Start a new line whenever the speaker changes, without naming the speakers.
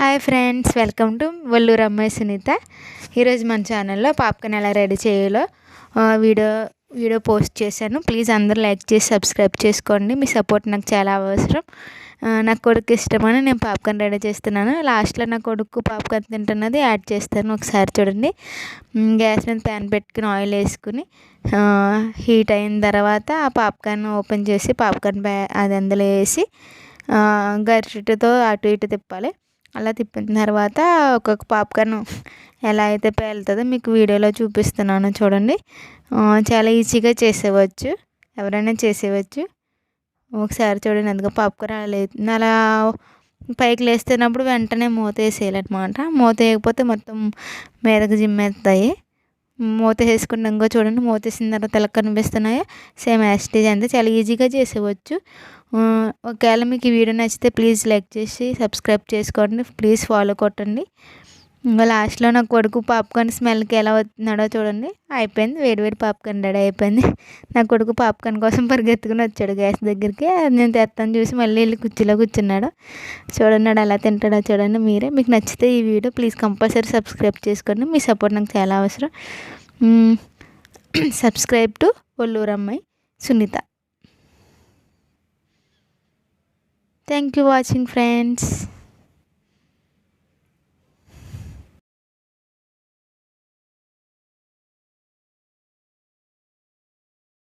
Hi friends, welcome to Valluru అమ్మాయి సునీత. ఈరోజు మన ఛానల్లో పాప్కార్న్ ఎలా రెడీ చేయాలో వీడియో వీడియో పోస్ట్ చేశాను. ప్లీజ్ అందరూ లైక్ చేసి సబ్స్క్రైబ్ చేసుకోండి. మీ సపోర్ట్ నాకు చాలా అవసరం. నా కొడుకు ఇష్టమని నేను పాప్కార్న్ రెడీ చేస్తున్నాను. లాస్ట్లో నా కొడుకు పాప్కార్న్ తింటున్నది యాడ్ చేస్తాను. ఒకసారి చూడండి. గ్యాస్ మీద ప్యాన్ పెట్టుకుని ఆయిల్ వేసుకుని హీట్ అయిన తర్వాత ఆ పాప్కార్న్ ఓపెన్ చేసి పాప్కార్న్ అది అందులో వేసి గరిటెతో అటు ఇటు తిప్పాలి. అలా తిప్పిన తర్వాత ఒక్కొక్క పాప్కార్న్ ఎలా అయితే పేలుతుందో మీకు వీడియోలో చూపిస్తున్నాను చూడండి. చాలా ఈజీగా చేసేవచ్చు, ఎవరైనా చేసేవచ్చు. ఒకసారి చూడండి, అందులో పాప్కార్న్ అలా పైకి లేస్తున్నప్పుడు వెంటనే మూత వేసేయాలన్నమాట. మూత వేయకపోతే మొత్తం మీదకి జిమ్మేస్తాయి. మూత వేసుకున్నాక చూడండి, మూత వేసిన తర్వాత ఎలా కనిపిస్తున్నాయో సేమ్ యాస్టేజ్ అంతే. చాలా ఈజీగా చేసేవచ్చు. ఒకవేళ మీకు ఈ వీడియో నచ్చితే ప్లీజ్ లైక్ చేసి సబ్స్క్రైబ్ చేసుకోండి. ప్లీజ్ ఫాలో కొట్టండి. ఇంకా లాస్ట్లో నా కొడుకు పాప్కార్న్ స్మెల్కి ఎలా వస్తున్నాడో చూడండి. అయిపోయింది, వేడి పాప్కార్న్ రెడీ అయిపోయింది. నా కొడుకు పాప్కార్న్ కోసం పరిగెత్తుకుని వచ్చాడు గ్యాస్ దగ్గరికి. నేను తెస్తాను చూసి మళ్ళీ వెళ్ళి కుర్చీలో కూర్చున్నాడు. చూడండి ఎలా తింటాడో చూడండి మీరే. మీకు నచ్చితే ఈ వీడియో ప్లీజ్ కంపల్సరీ సబ్స్క్రైబ్ చేసుకోండి. మీ సపోర్ట్ నాకు చాలా అవసరం. సబ్స్క్రైబ్ టు వల్లూరు అమ్మాయి Sunitha. Thank you watching friends.